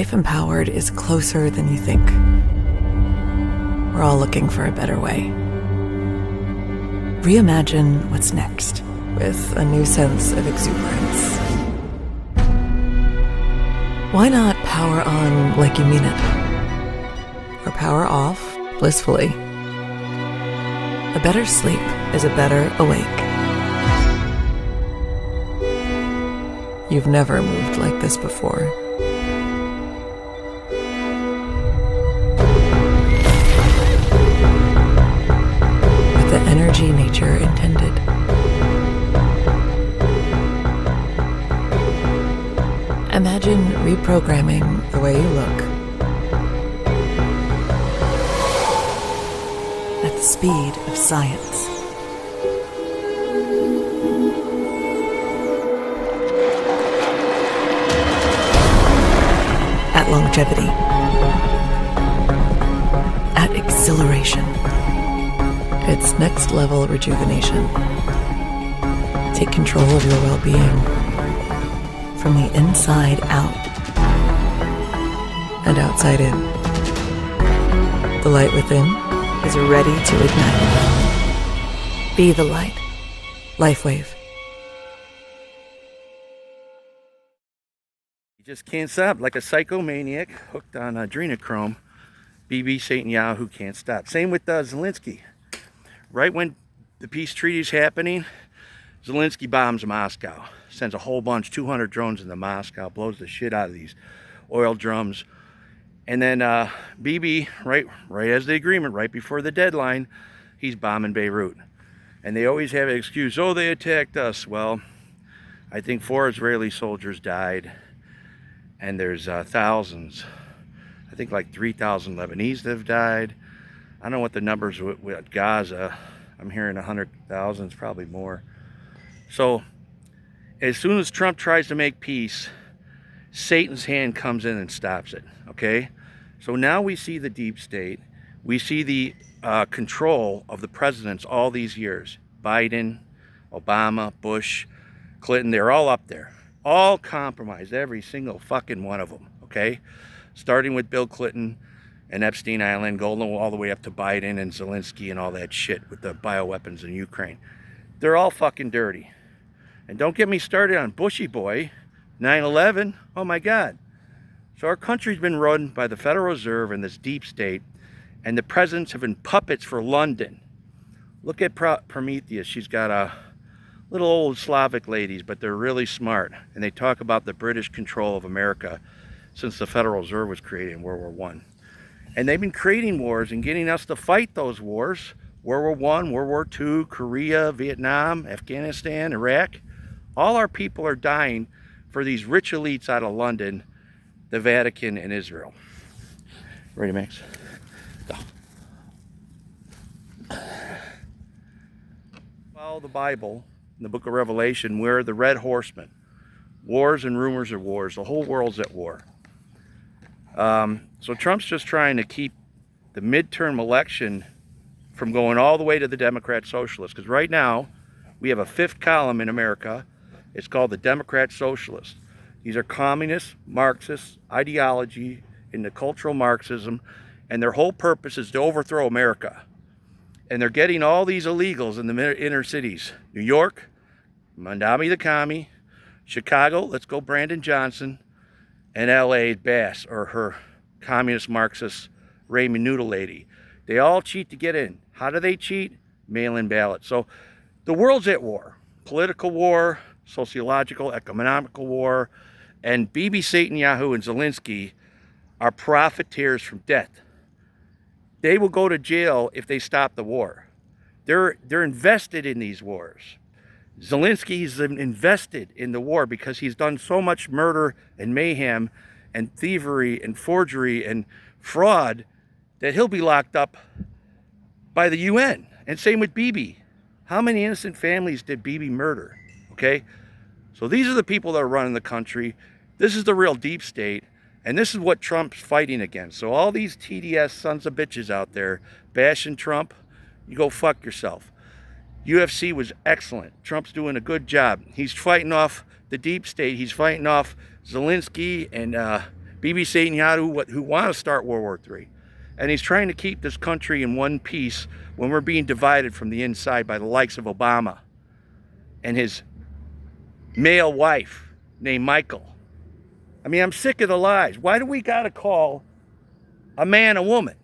life empowered is closer than you think. We're all looking for a better way. Reimagine what's next with a new sense of exuberance. Why not power on like you mean it? Or power off blissfully? A better sleep is a better awake. You've never moved like this before. With the energy nature intended. Imagine reprogramming the way you look at the speed of science. At longevity. At exhilaration. It's next level rejuvenation. Take control of your well-being. From the inside out and outside in. The light within is ready to ignite. Be the light. LifeWave. You just can't stop. Like a psychomaniac hooked on adrenochrome, BB Netanyahu can't stop. Same with Zelensky. Right when the peace treaty is happening, Zelensky bombs Moscow. Sends a whole bunch, 200 drones into Moscow, blows the shit out of these oil drums. And then Bibi, right as the agreement, right before the deadline, he's bombing Beirut. And they always have an excuse, oh, they attacked us. Well, I think 4 Israeli soldiers died, and there's thousands. I think like 3,000 Lebanese that have died. I don't know what the numbers with Gaza. I'm hearing 100,000, it's probably more. So, as soon as Trump tries to make peace, Satan's hand comes in and stops it, okay? So now we see the deep state. We see the control of the presidents all these years. Biden, Obama, Bush, Clinton, they're all up there. All compromised, every single fucking one of them, okay? Starting with Bill Clinton and Epstein Island, going all the way up to Biden and Zelensky and all that shit with the bioweapons in Ukraine. They're all fucking dirty. And don't get me started on Bushy Boy, 9/11, oh my God. So our country's been run by the Federal Reserve and this deep state, and the presidents have been puppets for London. Look at Prometheus, she's got a little old Slavic ladies, but they're really smart. And they talk about the British control of America since the Federal Reserve was created in World War I. And they've been creating wars and getting us to fight those wars. World War I, World War II, Korea, Vietnam, Afghanistan, Iraq. All our people are dying for these rich elites out of London, the Vatican, and Israel. Ready, Max? Go. Follow the Bible, in the book of Revelation, we're the red horsemen. Wars and rumors of wars. The whole world's at war. So Trump's just trying to keep the midterm election from going all the way to the Democrat Socialists. Because right now, we have a 5th column in America. It's called the Democrat Socialists. These are communist, Marxist ideology into cultural Marxism, and their whole purpose is to overthrow America. And they're getting all these illegals in the inner cities. New York, Mandami the Commie, Chicago, let's go Brandon Johnson, and LA, Bass, or her communist Marxist Raymond Noodle lady. They all cheat to get in. How do they cheat? Mail-in ballots. So the world's at war. Political war, sociological, economical war, and BB Netanyahu and Zelensky are profiteers from death. They will go to jail if they stop the war. They're invested in these wars. Zelensky's invested in the war because he's done so much murder and mayhem and thievery and forgery and fraud that he'll be locked up by the UN. And same with BB. How many innocent families did BB murder? Okay? So these are the people that are running the country. This is the real deep state. And this is what Trump's fighting against. So all these TDS sons of bitches out there bashing Trump, you go fuck yourself. UFC was excellent. Trump's doing a good job. He's fighting off the deep state. He's fighting off Zelensky and Bibi Netanyahu, who want to start World War III. And he's trying to keep this country in one piece when we're being divided from the inside by the likes of Obama and his male wife named Michael. I mean, I'm sick of the lies. Why do we got to call a man a woman?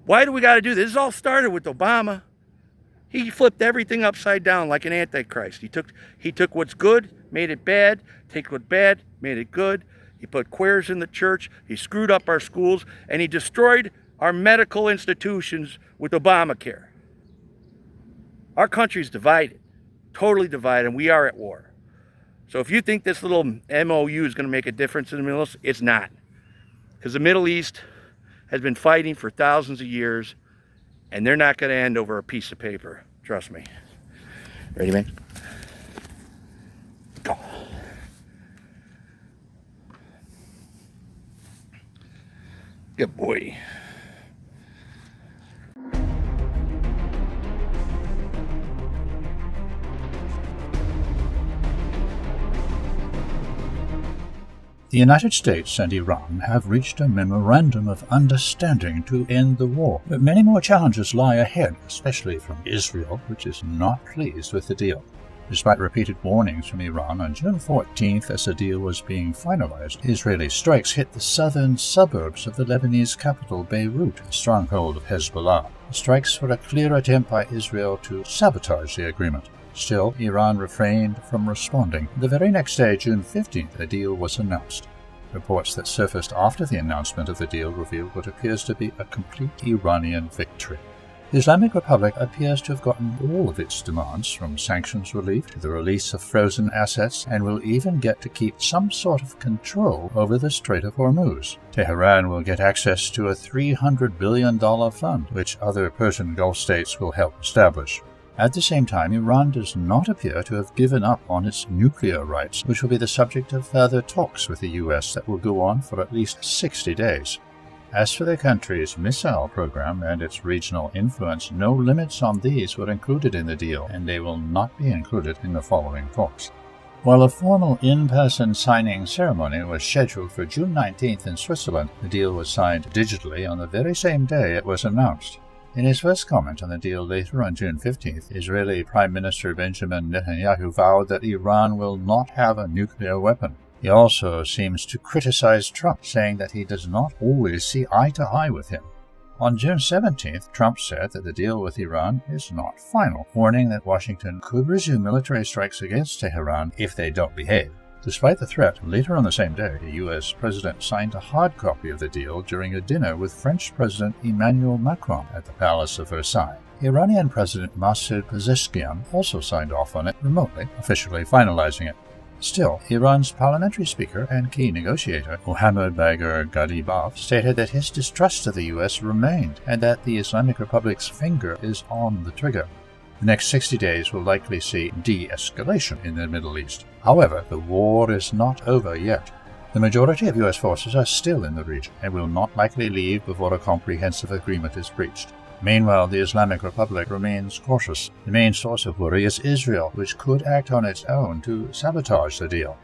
Why do we got to do this? This all started with Obama. He flipped everything upside down like an antichrist. He took what's good, made it bad, take what's bad, made it good. He put queers in the church, he screwed up our schools, and he destroyed our medical institutions with Obamacare. Our country's divided, totally divided, and we are at war. So if you think this little MOU is going to make a difference in the Middle East, it's not. Because the Middle East has been fighting for thousands of years, and they're not going to end over a piece of paper. Trust me. Ready, man? Go. Good boy. The United States and Iran have reached a memorandum of understanding to end the war, but many more challenges lie ahead, especially from Israel, which is not pleased with the deal. Despite repeated warnings from Iran, on June 14th, as the deal was being finalized, Israeli strikes hit the southern suburbs of the Lebanese capital, Beirut, a stronghold of Hezbollah. The strikes were a clear attempt by Israel to sabotage the agreement. Still, Iran refrained from responding. The very next day, June 15th, a deal was announced. Reports that surfaced after the announcement of the deal revealed what appears to be a complete Iranian victory. The Islamic Republic appears to have gotten all of its demands, from sanctions relief to the release of frozen assets, and will even get to keep some sort of control over the Strait of Hormuz. Tehran will get access to a $300 billion fund, which other Persian Gulf states will help establish. At the same time, Iran does not appear to have given up on its nuclear rights, which will be the subject of further talks with the U.S. that will go on for at least 60 days. As for the country's missile program and its regional influence, no limits on these were included in the deal, and they will not be included in the following talks. While a formal in-person signing ceremony was scheduled for June 19th in Switzerland, the deal was signed digitally on the very same day it was announced. In his first comment on the deal later on June 15th, Israeli Prime Minister Benjamin Netanyahu vowed that Iran will not have a nuclear weapon. He also seems to criticize Trump, saying that he does not always see eye to eye with him. On June 17th, Trump said that the deal with Iran is not final, warning that Washington could resume military strikes against Tehran if they don't behave. Despite the threat, later on the same day, the U.S. president signed a hard copy of the deal during a dinner with French President Emmanuel Macron at the Palace of Versailles. Iranian President Masoud Pezeshkian also signed off on it remotely, officially finalizing it. Still, Iran's parliamentary speaker and key negotiator, Mohammad Bagher Ghalibaf, stated that his distrust of the U.S. remained and that the Islamic Republic's finger is on the trigger. The next 60 days will likely see de-escalation in the Middle East. However, the war is not over yet. The majority of U.S. forces are still in the region and will not likely leave before a comprehensive agreement is reached. Meanwhile, the Islamic Republic remains cautious. The main source of worry is Israel, which could act on its own to sabotage the deal.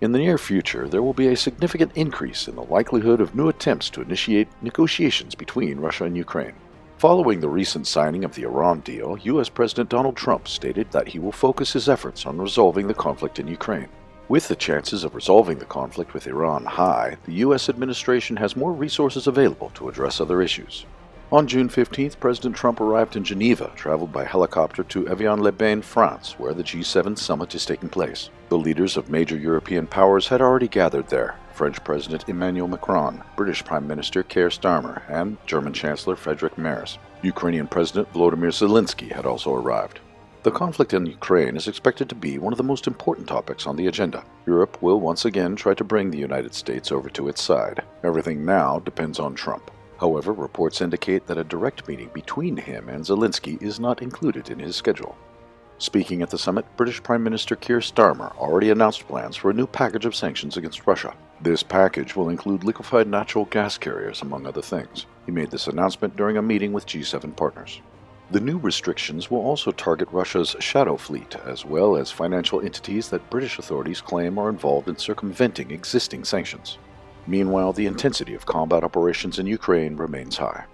In the near future, there will be a significant increase in the likelihood of new attempts to initiate negotiations between Russia and Ukraine. Following the recent signing of the Iran deal, U.S. President Donald Trump stated that he will focus his efforts on resolving the conflict in Ukraine. With the chances of resolving the conflict with Iran high, the U.S. administration has more resources available to address other issues. On June 15th, President Trump arrived in Geneva, traveled by helicopter to Evian-les-Bains, France, where the G7 summit is taking place. The leaders of major European powers had already gathered there: French President Emmanuel Macron, British Prime Minister Keir Starmer, and German Chancellor Friedrich Merz. Ukrainian President Volodymyr Zelensky had also arrived. The conflict in Ukraine is expected to be one of the most important topics on the agenda. Europe will once again try to bring the United States over to its side. Everything now depends on Trump. However, reports indicate that a direct meeting between him and Zelensky is not included in his schedule. Speaking at the summit, British Prime Minister Keir Starmer already announced plans for a new package of sanctions against Russia. This package will include liquefied natural gas carriers, among other things. He made this announcement during a meeting with G7 partners. The new restrictions will also target Russia's shadow fleet, as well as financial entities that British authorities claim are involved in circumventing existing sanctions. Meanwhile, the intensity of combat operations in Ukraine remains high.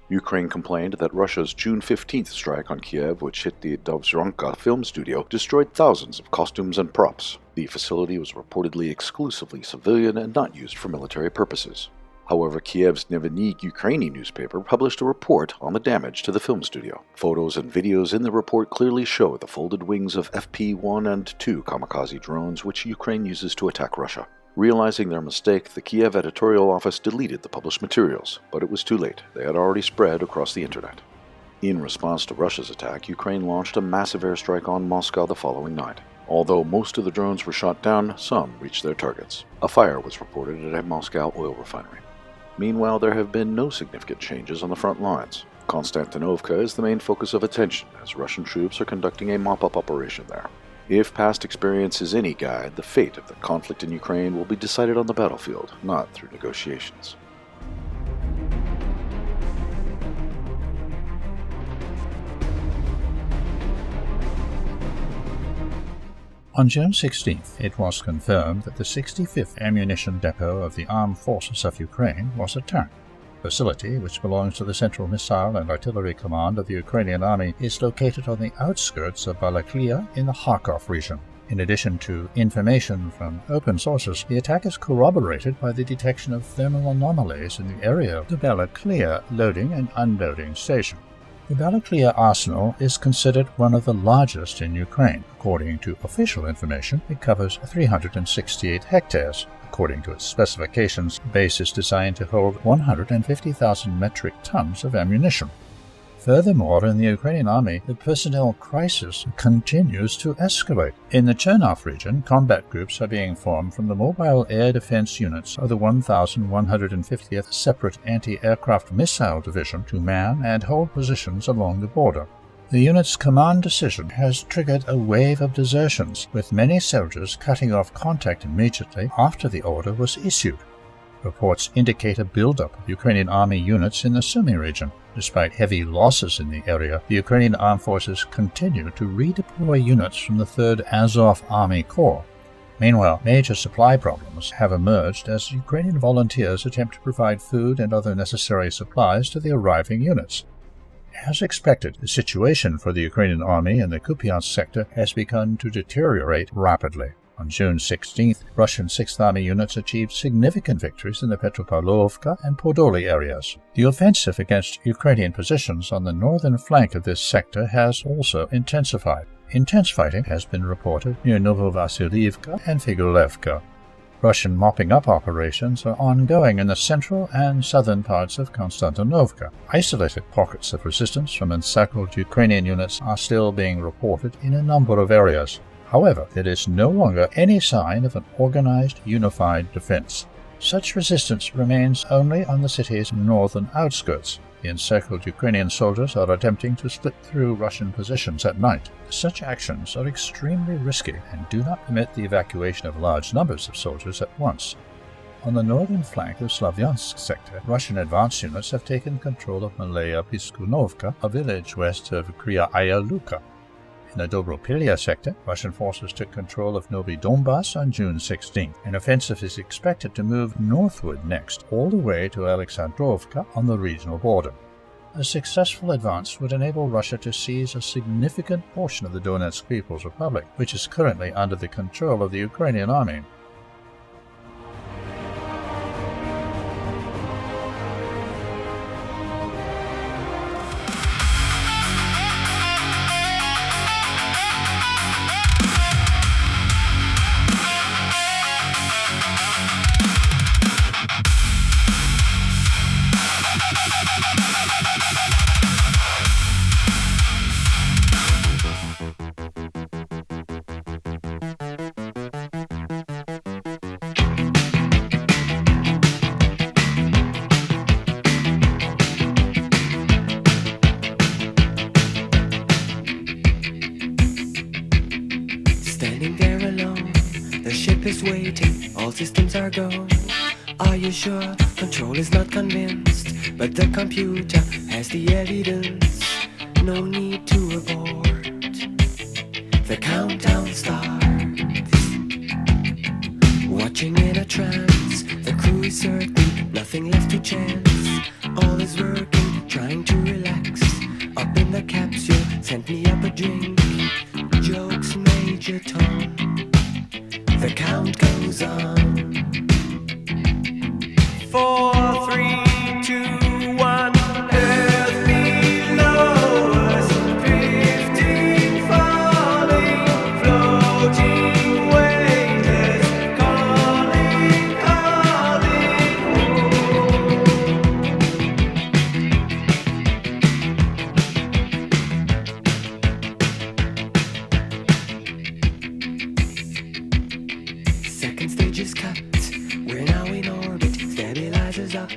Ukraine complained that Russia's June 15th strike on Kiev, which hit the Dovzhonka film studio, destroyed thousands of costumes and props. The facility was reportedly exclusively civilian and not used for military purposes. However, Kiev's Dnevnik Ukraini newspaper published a report on the damage to the film studio. Photos and videos in the report clearly show the folded wings of FP-1 and 2 kamikaze drones which Ukraine uses to attack Russia. Realizing their mistake, the Kiev editorial office deleted the published materials, but it was too late. They had already spread across the internet. In response to Russia's attack, Ukraine launched a massive airstrike on Moscow the following night. Although most of the drones were shot down, some reached their targets. A fire was reported at a Moscow oil refinery. Meanwhile, there have been no significant changes on the front lines. Konstantinovka is the main focus of attention, as Russian troops are conducting a mop-up operation there. If past experience is any guide, the fate of the conflict in Ukraine will be decided on the battlefield, not through negotiations. On June 16th, it was confirmed that the 65th Ammunition Depot of the Armed Forces of Ukraine was attacked. The facility, which belongs to the Central Missile and Artillery Command of the Ukrainian Army, is located on the outskirts of Balaklia in the Kharkov region. In addition to information from open sources, the attack is corroborated by the detection of thermal anomalies in the area of the Balaklia loading and unloading station. The Balaklia arsenal is considered one of the largest in Ukraine. According to official information, it covers 368 hectares. According to its specifications, the base is designed to hold 150,000 metric tons of ammunition. Furthermore, in the Ukrainian army, the personnel crisis continues to escalate. In the Chernov region, combat groups are being formed from the mobile air defense units of the 1,150th Separate Anti-Aircraft Missile Division to man and hold positions along the border. The unit's command decision has triggered a wave of desertions, with many soldiers cutting off contact immediately after the order was issued. Reports indicate a buildup of Ukrainian army units in the Sumy region. Despite heavy losses in the area, the Ukrainian armed forces continue to redeploy units from the 3rd Azov Army Corps. Meanwhile, major supply problems have emerged as Ukrainian volunteers attempt to provide food and other necessary supplies to the arriving units. As expected, the situation for the Ukrainian army in the Kupiansk sector has begun to deteriorate rapidly. On June 16th, Russian 6th Army units achieved significant victories in the Petropavlovka and Podoli areas. The offensive against Ukrainian positions on the northern flank of this sector has also intensified. Intense fighting has been reported near Novovasilievka and Figulevka. Russian mopping-up operations are ongoing in the central and southern parts of Konstantinovka. Isolated pockets of resistance from encircled Ukrainian units are still being reported in a number of areas. However, there is no longer any sign of an organized, unified defense. Such resistance remains only on the city's northern outskirts. The encircled Ukrainian soldiers are attempting to split through Russian positions at night. Such actions are extremely risky and do not permit the evacuation of large numbers of soldiers at once. On the northern flank of Slavyansk sector, Russian advance units have taken control of Malaya Piskunovka, a village west of Kryaya Luka. In the Dobropilya sector, Russian forces took control of Novy Donbass on June 16. An offensive is expected to move northward next, all the way to Alexandrovka on the regional border. A successful advance would enable Russia to seize a significant portion of the Donetsk People's Republic, which is currently under the control of the Ukrainian army. Is waiting, all systems are go. Are you sure? Control is not convinced, but the computer has the evidence. no need to abort. The countdown starts. Watching in a trance, the crew is certain, nothing left to chance. All is working, trying to relax. Up in the capsule, sent me up a drink. Jokes, Major Tom. The count goes on. 4, 3, 2, 1. Earth below us, drifting, falling, floating, weightless, calling, calling home. Second stage is cut. We're now in orbit, stabilizers up,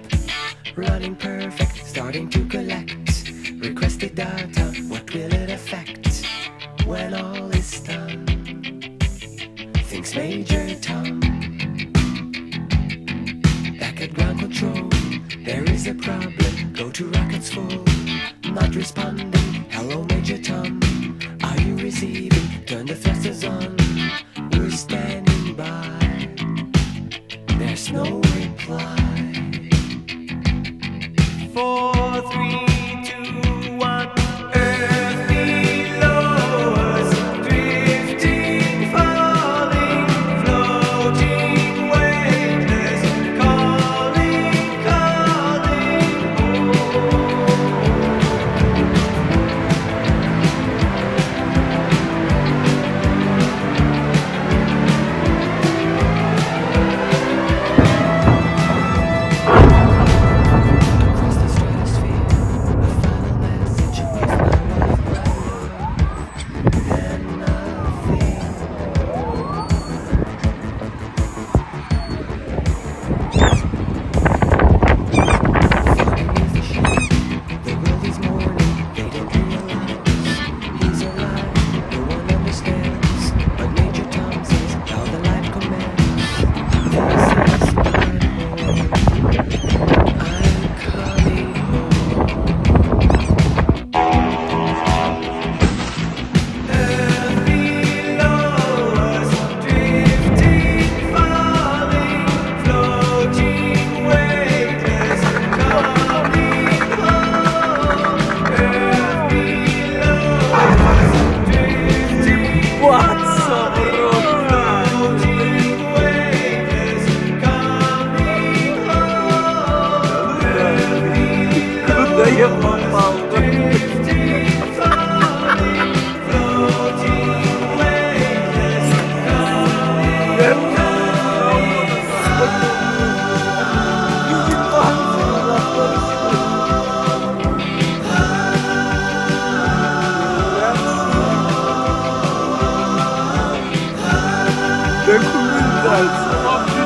running perfect, starting to collect requested data. What will it affect when all is done? Thinks Major Tom. Back at ground control, there is a problem. Go to rockets full, not responding. Hello, Major Tom, are you receiving? Turn the thrusters on. We're standing by. There's no reply. 4, 3, 2, 1. Earth below us, drifting, falling, floating, weightless, calling, calling across the stratosphere. A final message is now than nothing. Underneath the ship, the world is mourning. They don't realize he's alive. No one understands, but Major Tom says how the life commands. This is my home. I'm coming home. Earth below us, drifting, falling, floating, weightless, coming home. Earth below us, drifting, floating, weightless, coming home. Drifting, falling, floating, weightless, Der Kugelsalz.